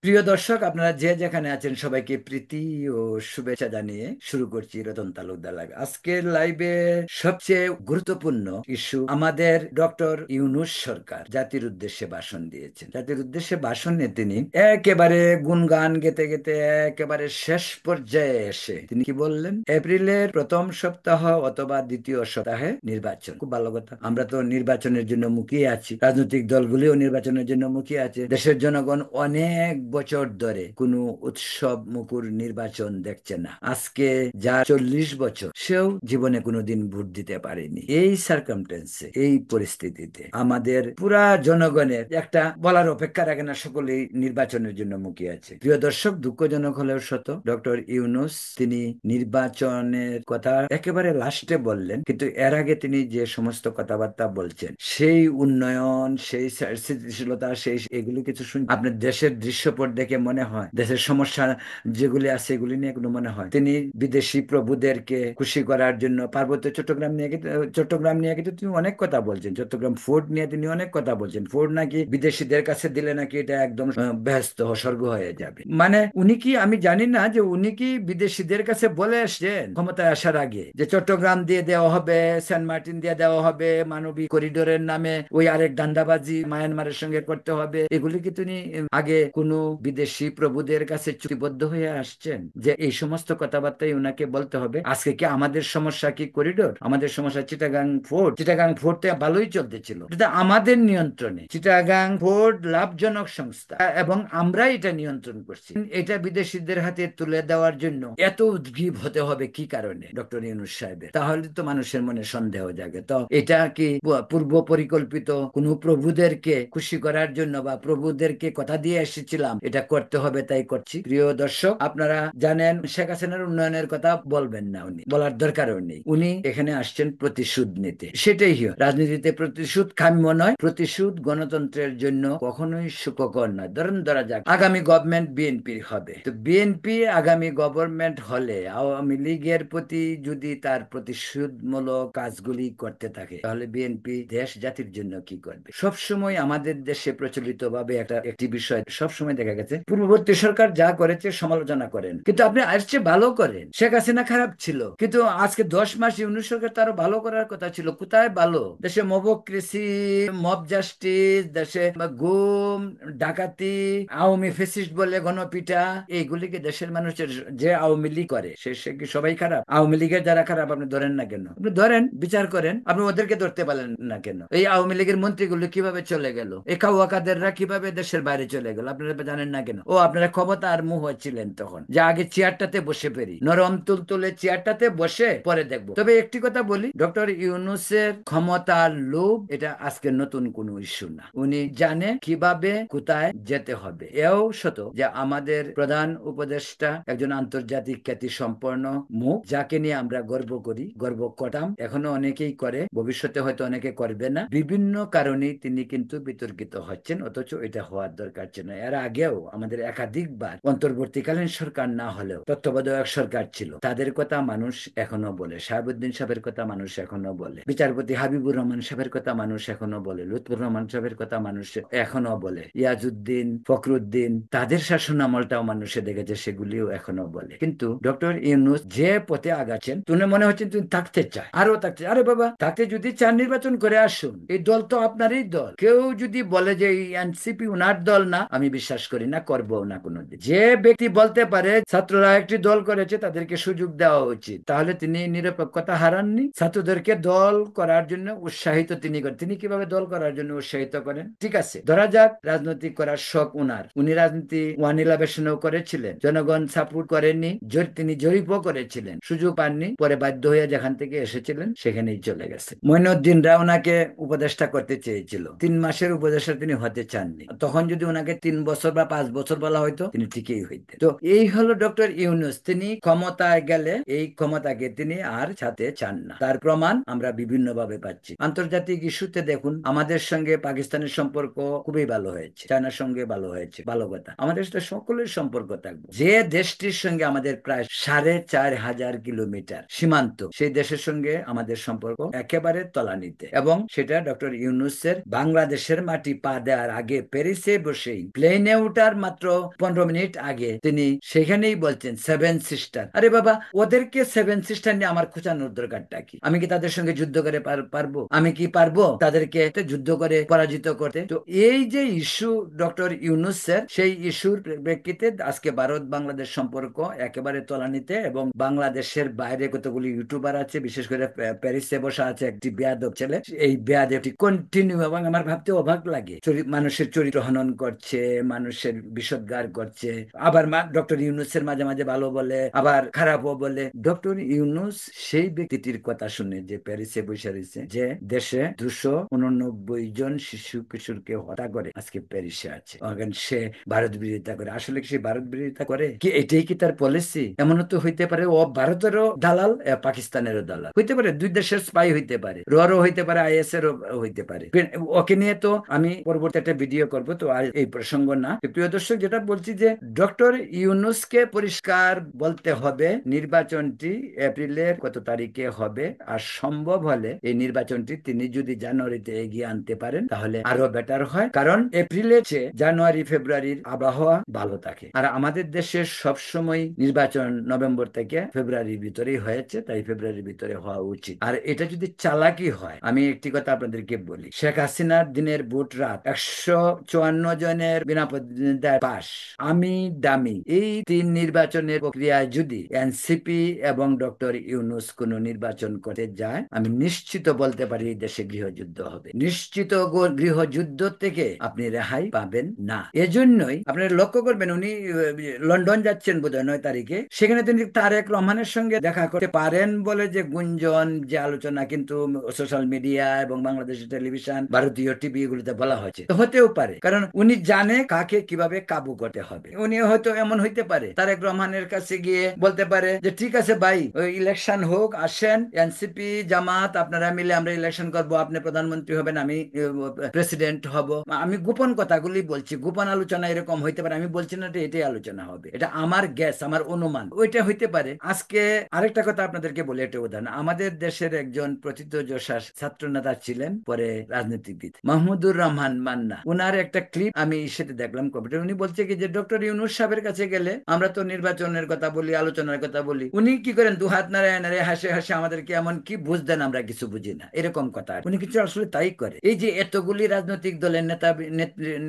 প্রিয় দর্শক, আপনারা যে যেখানে আছেন সবাইকে প্রীতি ও শুভেচ্ছা জানিয়ে শুরু করছি রতন তালুকদার লাইভ। আজকের লাইভে সবচেয়ে গুরুত্বপূর্ণ ইস্যু, আমাদের ডক্টর ইউনূস সরকার জাতির উদ্দেশ্যে ভাষণ দিয়েছেন। জাতির উদ্দেশ্যে ভাষণে তিনি একেবারে গুণগান গেতে গেতে একেবারে শেষ পর্যায়ে এসে তিনি কি বললেন? এপ্রিলের প্রথম সপ্তাহ অথবা দ্বিতীয় সপ্তাহে নির্বাচন। খুব ভালো কথা, আমরা তো নির্বাচনের জন্য মুখিয়ে আছি, রাজনৈতিক দলগুলিও নির্বাচনের জন্য মুখিয়ে আছে। দেশের জনগণ অনেক বছর ধরে কোনো উৎসব মুখর নির্বাচন দেখছে না। আজকে যা 40 বছর, সেও জীবনে কোনোদিন ভোট দিতে পারেনি। এই সার্কামটেন্সে, এই পরিস্থিতিতে আমাদের পুরা জনগণের একটা বলার অপেক্ষা রাখে না, সকলেই নির্বাচনের জন্য মুখিয়ে আছে। প্রিয় দর্শক, দুঃখজনক হলেও সত্য, ডক্টর ইউনূস তিনি নির্বাচনের কথা একেবারে লাস্টে বললেন, কিন্তু এর আগে তিনি যে সমস্ত কথাবার্তা বলছেন, সেই উন্নয়ন, সেই স্থিতিশীলতা, সেই এগুলি কিছু শুনে আপনার দেশের দৃশ্যপট দেখে মনে হয়, দেশের সমস্যা যেগুলি আছে এগুলি নিয়ে কোনো মনে হয় তিনি বিদেশি প্রভুদেরকে খুশি করার জন্য পার্বত্য চট্টগ্রাম নিয়ে কিন্তু তিনি অনেক কথা বলছেন। চট্টগ্রাম ফোর্ট নিয়ে তিনি অনেক কথা বলছেন। ফোর্ট নাকি বিদেশিদের কাছে দিলে নাকি এটা একদম ব্যস্ত স্বর্গ হয়ে যাবে। মানে উনি কি, আমি জানি না যে উনি কি বিদেশিদের কাছে বলে আসছেন ক্ষমতায় আসার আগে যে চট্টগ্রাম দিয়ে দেওয়া হবে, সেন্ট মার্টিন দিয়ে দেওয়া হবে, মানবিক করিডোরের নামে ওই আরেক দান্দাবাজি মায়ানমারের সঙ্গে করতে হবে? এগুলি কি তিনি আগে কোনো বিদেশি প্রভুদের কাছে চুক্তিবদ্ধ হয়ে আসছেন যে এই সমস্ত কথাবার্তাই উনাকে বলতে হবে? আজকে কি আমাদের সমস্যা কি করিডোর? আমাদের সমস্যা চিটাগাং ফোর্ট। চিটাগাং ফোর্টে ভালোই চলতেছিল, এটা আমাদের নিয়ন্ত্রণে। চিটাগাং ফোর্ট লাভজনক সংস্থা এবং আমরা এটা নিয়ন্ত্রণ করছি। এটা বিদেশিদের হাতে তুলে দেওয়ার জন্য এত উদ্গ্রীব হতে হবে কি কারণে ডক্টর ইউনূস সাহেবের? তাহলে তো মানুষের মনে সন্দেহ জাগে। তো এটা কি পূর্ব পরিকল্পিত কোনো প্রভুদেরকে খুশি করার জন্য, বা প্রভুদেরকে কথা দিয়ে এসেছিলাম এটা করতে হবে তাই করছি? প্রিয় দর্শক, আপনারা জানেন শেখ হাসিনার উন্নয়নের কথা বলবেন না, উনি বলার দরকারও নেই। উনি এখানে আসছেন প্রতিশোধ নিতে। সেটাই রাজনীতিতে প্রতিশোধ কাম্য নয়, প্রতিশোধ গণতন্ত্রের জন্য কখনোই সুখকর নয়। ধরা যাক আগামী গভর্নমেন্ট বিএনপির হবে, তো বিএনপি আগামী গভর্নমেন্ট হলে আওয়ামী লীগের প্রতি যদি তার প্রতিশোধমূলক কাজগুলি করতে থাকে, তাহলে বিএনপি দেশ জাতির জন্য কি করবে? সবসময় আমাদের দেশে প্রচলিত ভাবে একটি বিষয় সবসময় দেখা গেছে, পূর্ববর্তী সরকার যা করেছে সমালোচনা করেন, কিন্তু আপনি আর চেয়ে ভালো করেন। শেখ হাসিনা খারাপ ছিল, কিন্তু আজকে 10 মাস ইউনূস সরকার তারও ভালো করার কথা ছিল। কোথায় ভালো? দেশে মবক্রেসি, মব জাস্টিস, দেশে গুম, ডাকাতি, আওয়ামী ফেসিস্ট বলে গণপিটা, এইগুলিকে দেশের মানুষের, যে আওয়ামী লীগ করে সে কি সবাই খারাপ? আওয়ামী লীগের যারা খারাপ আপনি ধরেন না কেন? আপনি ধরেন, বিচার করেন, আপনি ওদেরকে ধরতে পারলেন না কেন? এই আওয়ামী লীগের মন্ত্রীগুলো কিভাবে চলে গেল, একা ওয়াকাদেররা কিভাবে দেশের বাইরে চলে গেল, আপনারা জানেন না কেন? ও, আপনারা ক্ষমতা আর মুহ ছিলেন তখন, যে আগে চেয়ারটাতে বসে পেরি, নরম তুলতুলে চেয়ারটাতে বসে পরে দেখবো। তবে একটি কথা বলি, ডক্টর ইউনূসের ক্ষমতার লোভ এটা আজকে নতুন কোনো ইস্যু না। উনি জানে কিভাবে কোথায় যেতে হবে। এও সত যে আমাদের প্রধান উপদেষ্টা একজন আন্তর্জাতিক খ্যাতি সম্পন্ন মুখ, যাকে নিয়ে আমরা গর্ব করি, গর্ব করতাম, এখনো অনেকেই করে, ভবিষ্যতে হয়তো অনেকে করবে না। বিভিন্ন কারণেই তিনি কিন্তু বিতর্কিত হচ্ছেন, অথচ এটা হওয়ার দরকার ছিল। এর আগেও আমাদের একাধিকবার অন্তর্বর্তীকালীন সরকার না হলেও তত্ত্বাবধায়ক সরকার ছিল, তাদের কথা মানুষ এখনো বলে। শাহাবুদ্দিন সাহেবের কথা মানুষ এখনো বলে, বিচারপতি হাবিবুর রহমান সাহেবের কথা মানুষ এখনো বলে, লুৎফুর রহমান সাহেবের কথা মানুষ এখনো বলে, ইয়াজউদ্দিন, ফখরুদ্দিন, তাদের শাসন আমলটাও মানুষে দেখেছে, সেগুলিও এখনো বলে। কিন্তু ডক্টর ইউনূস যে পথে আগাচ্ছেন, তুমি মনে হচ্ছে তুমি থাকতে চায়, আরো থাকতে। আরে বাবা, থাকতে যদি চান নির্বাচন করে আসুন, এই দল তো আপনারই দল। কেউ যদি বলে যে এই এনসিপি উনার দল না, আমি বিশ্বাস করি না, করবো না কোনোদিন। যে ব্যক্তি বলতে পারে ছাত্ররা একটি দল করেছে, তাদেরকে সুযোগ দেওয়া উচিত, তাহলে তিনি নিরপেক্ষতা হারাননি। ছাত্রদেরকে দল করার জন্য উৎসাহিত তিনি করেন। তিনি কিভাবে দল করার জন্য উৎসাহিত করেন? ঠিক আছে, ধরা যাক রাজনীতি করার শখ উনার, উনি রাজনীতি 111-এও করেছিলেন, জনগণ সাপোর্ট করেননি, তিনি জরিপও করেছিলেন, সুযোগ পাননি, পরে বাধ্য হয়ে যেখান থেকে এসেছিলেন সেখানেই চলে গেছে। মঈনুদ্দিনরা ওনাকে উপদেষ্টা করতে চেয়েছিল, 3 মাসের উপদেষ্টা তিনি হতে চাননি। তখন যদি ওনাকে 3 বছর বা 5 বছর বলা হয়তো, তিনি ঠিকই হইতেন। তো এই হলো ডক্টর ইউনূস। তিনি ক্ষমতায় গেলে এই ক্ষমতাকে তিনি আর ছাড়তে চান না। তার প্রমাণ আমরা বিভিন্ন ভাবে পাচ্ছি। আন্তর্জাতিক ইস্যুতে দেখুন, আমাদের সঙ্গে পাকিস্তানের সম্পর্ক খুবই ভালো হয়েছে, চায়নার সঙ্গে ভালো হয়েছে, ভালো কথা। আমাদের সাথে সকলের সম্পর্ক থাকবে। যে দেশটির সঙ্গে আমাদের প্রায় 4500 কিলোমিটার সীমান্ত, সেই দেশের সঙ্গে আমাদের সম্পর্ক একেবারে তলানিতে, এবং সেটা ডক্টর ইউনূসের বাংলাদেশের মাটি পা দেওয়ার আগে প্যারিসে বসেই, প্লেনে উঠার মাত্র 15 মিনিট আগে তিনি সেখানেই বলছেন 7 সিস্টার। আরে বাবা, ওদেরকে 7 সিস্টার নিয়ে আমার খোঁচানোর দরকারটা কি? আমি কি তাদের সঙ্গে যুদ্ধ করে পারবো? আমি কি পারবো তাদেরকে যুদ্ধ করে পরাজিত করতে? তো এই যে ইস্যু ডক্টর ইউনূস স্যার, সেই ইস্যুর প্রেক্ষিতে আজকে ভারত বাংলাদেশ সম্পর্ক একেবারে তলানিতে, এবং বাংলাদেশের বাইরে কতগুলি ইউটিউবার আছে, বিশেষ করে প্যারিসে বসা আছে একটি বেয়াদব ছেলে, এই বেয়াদবটি কন্টিনিউ, এবং আমার ভাবতে অবাক লাগে, মানুষের চরিত্র হনন করছে, মানুষের বিষোদ্গার করছে, আবার ডক্টর ইউনূসের মাঝে মাঝে ভালো বলে, আবার খারাপও বলে। ডক্টর ইউনূস সেই ব্যক্তিটির কথা শুনে যে প্যারিসে বসে রয়েছে, যে দেশে 289 জন শিশু কিশোরকে হত্যা করে আজকে প্যারিসে আছে, সে ভারত বিরোধিতা করে। আসলে কি সে ভারত বিরোধিতা করে কি? এটাই কি তার পলিসি? এমনও তো হইতে পারে ও ভারতেরও দালাল, পাকিস্তানেরও দালাল হইতে পারে, দুই দেশের স্পাই হইতে পারে, রও হইতে পারে, আইএস এরও হইতে পারে। ওকে নিয়ে তো আমি পরবর্তী একটা ভিডিও করবো, তো আর এই প্রসঙ্গ না। প্রিয় দর্শক, যেটা বলছি যে ডক্টর ইউনূসকে পরিষ্কার বলতে হবে নির্বাচনটি এপ্রিলের কত তারিখে হবে, আর সম্ভব হলে এই নির্বাচনটি তিনি যদি জানুয়ারিতে এগিয়ে আনতে পারেন তাহলে আরো বেটার হয়, কারণ এপ্রিলের চেয়ে জানুয়ারি ফেব্রুয়ারির আবহাওয়া ভালো থাকে। আর আমাদের দেশে সবসময় নির্বাচন নভেম্বর থেকে ফেব্রুয়ারির ভিতরেই হয়েছে, তাই ফেব্রুয়ারির ভিতরে হওয়া উচিত। আর এটা যদি চালাকি হয়, আমি একটি কথা আপনাদেরকে বলি, শেখ হাসিনার দিনের ভোট রাত 154 জনের বিনা প্রতিদ্বন্দ্বিতায় পাস, আমি দামি, এই 3 নির্বাচনের প্রক্রিয়ায় যদি এনসিপি এবং ডক্টর ইউনূস কোন নির্বাচন করতে যায়, আমি নিশ্চিত বলতে পারি এই দেশে গৃহযুদ্ধ হবে। নিশ্চিত গৃহযুদ্ধ থেকে আপনি রেহাই পাবেন না। এজন্যই আপনারা লক্ষ্য করবেন, উনি লন্ডন যাচ্ছেন বোধহয় 9 তারিখে, সেখানে তিনি তারেক রহমানের সঙ্গে দেখা করতে পারেন বলে যে গুঞ্জন, যে আলোচনা, কিন্তু সোশ্যাল মিডিয়া এবং বাংলাদেশের টেলিভিশন, ভারতীয় টিভি, এগুলিতে বলা হয়েছে। তো হতেও পারে, কারণ উনি জানে কাকে কিভাবে কাবু করতে হবে। উনি হয়তো এমন হইতে পারে তারেক রহমানের কাছে গিয়ে বলতে পারে যে ঠিক আছে ভাই, ওই ইলেকশন হোক, আসেন এনসিপি জামাত আপনারা মিলে আমরা ইলেকশন করব, আপনি প্রধানমন্ত্রী হবেন, আমি প্রেসিডেন্ট হব। আমি গোপন কথাগুলি বলছি, গোপন আলোচনা এরকম হইতে পারে, আমি বলছি না যে এটাই আলোচনা হবে, এটা আমার গ্যাস, আমার অনুমান, ওইটা হইতে পারে। আজকে আরেকটা কথা আপনাদেরকে বলে, একটা উদাহরণ, আমাদের দেশের একজন প্রথিতযশা ছাত্র নেতা ছিলেন, পরে রাজনীতিবিদ, মাহমুদুর রহমান মান্না, উনার একটা ক্লিপ আমি সেটা দেখলাম কম্পিউটার। উনি বলছে কি যে ডক্টর ইউনূস সাহেবের কাছে গেলে আমরা তো নির্বাচনের কথা বলি, আলোচনার কথা বলি, উনি কি করেন, দুহাত নাড়ায় নাড়ায় হাসে হাসে আমাদেরকে এমন কি বুঝ দেন আমরা কিছু বুঝি না, এরকম কথা। উনি কিছু আসলে তাই করে। এই যে এতগুলি রাজনৈতিক দলের নেতা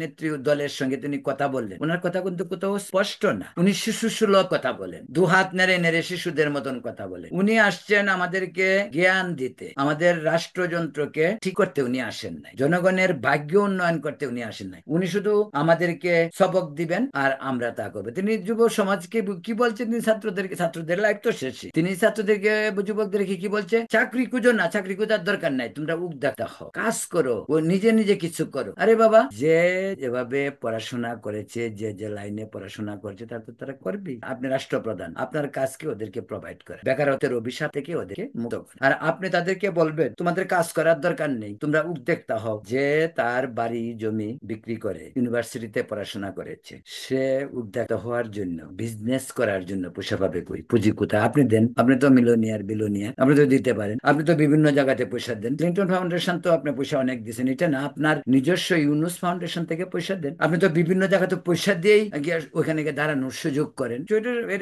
নেত্রী দলের সঙ্গে তিনি কথা বললেন, ওনার কথা কিন্তু কোথাও স্পষ্ট না, উনি শিশু সুলভ কথা বলেন, দুহাত নেড়ে নেড়ে শিশুদের মতন কথা বলেন। উনি আসছেন আমাদেরকে জ্ঞান দিতে, আমাদের রাষ্ট্রযন্ত্রকে ঠিক করতে উনি আসেন নাই, জনগণের ভাগ্য উন্নয়ন করতে উনি আসেন নাই। উনি শুধু আমাদেরকে সবক দিবেন আর আমরা তা করবো। তিনি যুব সমাজকে কি বলছেন, তিনি ছাত্রদের লাইফ তো শেষই, তিনি ছাত্রদেরকে, যুবকদেরকে কি বলছে, চাকরি খুঁজো না, চাকরি খোঁজার দরকার নাই, তোমরা উদ্যোক্তা হও, কাজ করো, ও নিজে নিজে কিছু করো। আরে বাবা, যে যেভাবে পড়াশোনা করেছে, যে যে লাইনে পড়াশোনা করছে, তা তো তারা করবি। আপনি রাষ্ট্রপ্রধান, আপনার কাজকে ওদেরকে প্রোভাইড করে, বেকারত্বের অভিশাপ থেকে ওদেরকে মুক্ত করে। আর আপনি তাদেরকে বলবেন তোমাদের কাজ করার দরকার নেই, তোমরা উদ্যোক্তা হও। যে তার বাড়ি জমি বিক্রি করে ইউনিভার্সিটিতে পড়াশোনা করেছে, সে উদ্যোক্তা হওয়ার জন্য, বিজনেস করার জন্য পয়সা পাবে কই? পুঁজি কোথায়? আপনি দেন, আপনি তো মিলিয়নিয়ার বিলিয়নিয়ার, আপনি তো দিতে পারেন, আপনি তো বিভিন্ন জায়গাতে পয়সা দেন। ক্লিন্টন ফাউন্ডেশন তো আপনি পয়সা অনেক দিয়েছেন, এটা না, আপনার নিজস্ব ইউনুস ফাউন্ডেশন থেকে পয়সা দেন। আপনি তো বিভিন্ন জায়গাতে পয়সা দিয়েই ওখানে গিয়ে দাঁড়ানোর সুযোগ করেন।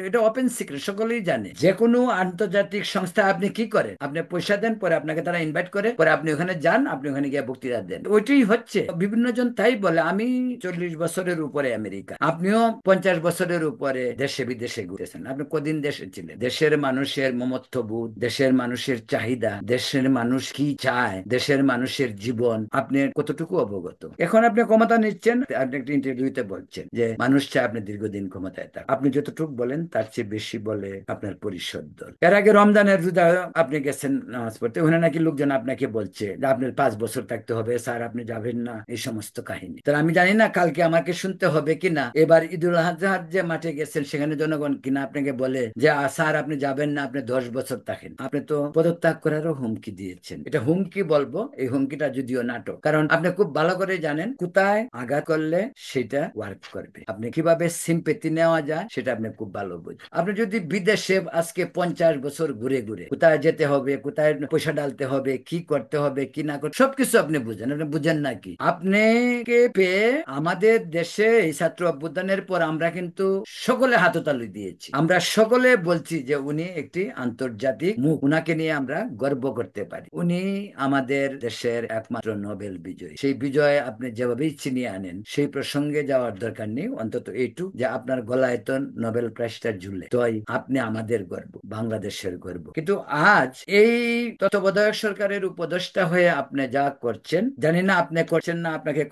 এটা ওপেন সিক্রেট, সকলেই জানে। যে কোনো আন্তর্জাতিক সংস্থা আপনি কি করেন, আপনি পয়সা দেন, পরে আপনাকে তারা ইনভাইট করে, পরে আপনি ওখানে যান, আপনি ওখানে গিয়ে বক্তৃতা দেন। ওইটাই হচ্ছে, বিভিন্ন জন তাই বলে। আমি 40 বছরের উপরে আমেরিকা, আপনিও 50 বছরের উপরে দেশে বিদেশে ঘুরেছেন, আপনি কদিন দেশে ছিলেন? দেশের মানুষের মমত্ববোধ, দেশের মানুষের চাহিদা, দেশের মানুষ কি চায়, দেশের মানুষের জীবন আপনি কতটুকু অবগত? এখন আপনি ক্ষমতা নিচ্ছেন, আপনি একটা ইন্টারভিউতে বলছেন যে মানুষ চায় আপনি দীর্ঘদিন ক্ষমতায় থাক, আপনি যতটুকু বলেন তার চেয়ে বেশি বলে আপনার পরিষদ দল। এর আগে রমজানের রোজা আপনি গেছেন নামাজ পড়তে, ওখানে নাকি লোকজন আপনাকে বলছে যে আপনার 5 বছর থাকতে হবে, স্যার আপনি যাবেন না, এই সমস্ত কাহিনী। তাহলে আমি জানি না কালকে আমাকে শুনতে হবে কিনা, এবার ঈদুল আজহার যে মাঠে গেছেন সেখানে জনগণ কিনা আপনাকে বলে যে স্যার আপনি যাবেন না, আপনি 10 বছর থাকেন। আপনি তো পদত্যাগ করারও হুমকি দিয়েছেন। এটা হুমকি বলবো, এই হুমকিটা যদিও নাটক, কারণ আপনি খুব ভালো করে জানেন কোথায় আঘাত করলে সেটা ওয়ার্ক করবে, আপনি কিভাবে সিম্পেথি নেওয়া যায় সেটা আপনি খুব ভালো বুঝেন। আপনি যদি বিদেশে আজকে 50 বছর ঘুরে ঘুরে কোথায় যেতে হবে, কোথায় পয়সা ডালতে হবে, কি করতে হবে, কি না করতে, সবকিছু আপনি বুঝেন। আপনি বুঝেন নাকি? আপনাকে পেয়ে আমাদের দেশ দেশে এই ছাত্র অভ্যুত্থানের পর আমরা কিন্তু সকলে হাততালি দিয়েছি, আমরা সকলে বলছি যে উনি একটি আন্তর্জাতিক মুখ, উনাকে নিয়ে আমরা গর্ব করতে পারি। উনি আমাদের দেশের একমাত্র নোবেল বিজয়ী। সেই বিজয় আপনি যেভাবেই ছিনিয়ে আনেন, সেই প্রসঙ্গে যাওয়ার দরকার নেই। অন্তত এইটুক যে আপনার গলায় তো নোবেল প্রাইজটা ঝুলে, তাই আপনি আমাদের গর্ব, বাংলাদেশের গর্ব। কিন্তু আজ এই তত্ত্বাবধায়ক সরকারের উপদেষ্টা হয়ে আপনি যা করছেন, জানি না আপনি করছেন না আপনাকে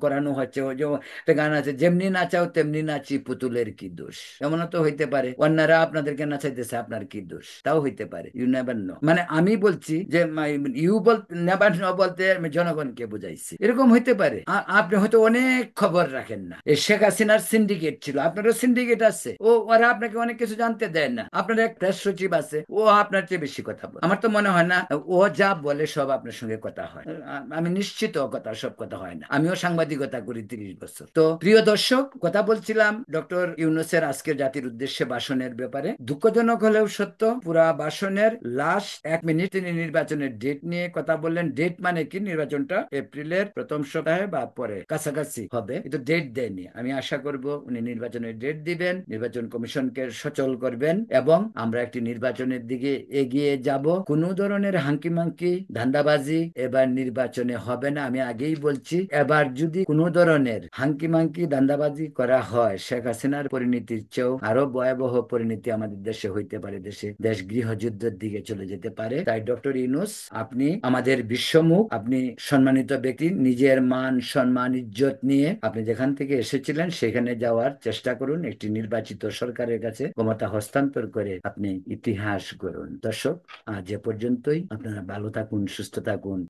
করানো হচ্ছে। ওই যে একটা গান আছে, যেমনি নাচাও তেমনি নাচি, পুতুলের কি দোষ। এমনও তো হইতে পারে অন্যরা আপনাদেরকে নাচাইতেছে, আপনার কি দোষ, তাও হইতে পারে। You never know. মানে আমি বলছি যে ইউ বল নেভার নো বলতে আমি জনগণকে বুঝাইছি, এরকম হইতে পারে। আপনি হয়তো অনেক খবর রাখেন না। এই শেখ হাসিনার সিন্ডিকেট ছিল, আপনারও সিন্ডিকেট আছে, ওরা আপনাকে অনেক কিছু জানতে দেয় না। আপনার এক প্রেস সচিব আছে, ও আপনার চেয়ে বেশি কথা বলে। আমার তো মনে হয় না ও যা বলে সব আপনার সঙ্গে কথা হয়। আমি নিশ্চিত ও কথা সব কথা হয় না। আমিও সাংবাদিকতা করি 30 বছর। তো প্রিয় দর্শক, কথা বলছিলাম ডক্টর ইউনূসের আজকের জাতির উদ্দেশ্যে ভাষণের ব্যাপারে। দুঃখজনক হলেও সত্য, পুরা ভাষণের লাস্ট 1 মিনিট তিনি নির্বাচনের ডেট নিয়ে কথা বললেন। ডেট মানে কি, নির্বাচনটা এপ্রিলের প্রথম সপ্তাহে বা পরে কাছাকাছি হবে, কিন্তু ডেট দেয়নি। আমি আশা করব উনি নির্বাচনের ডেট দিবেন, নির্বাচন কমিশনকে সচল করবেন এবং আমরা একটি নির্বাচনের দিকে এগিয়ে যাব। কোনো ধরনের হাঙ্কি মাঙ্কি ধান্দাবাজি এবার নির্বাচনে হবে না। আমি আগেই বলছি, এবার যদি কোনো ধরনের হাঙ্কি মাঙ্কি ধান্দাবাজি করা হয়, শেখ হাসিনার পরিণতির চেয়েও আরো ভয়াবহ পরিণতি আমাদের দেশে হইতে পারে। দেশ গৃহযুদ্ধের দিকে চলে যেতে পারে। তাই ডক্টর ইউনূস, আপনি আমাদের বিশ্বমুখ, আপনি সম্মানিত ব্যক্তি, নিজের মান সম্মান ইজ্জত নিয়ে আপনি যেখান থেকে এসেছিলেন সেখানে যাওয়ার চেষ্টা করুন। একটি নির্বাচিত সরকারের কাছে ক্ষমতা হস্তান্তর করে আপনি ইতিহাস গড়ুন। দর্শক, আজ এ পর্যন্তই। আপনারা ভালো থাকুন, সুস্থ থাকুন।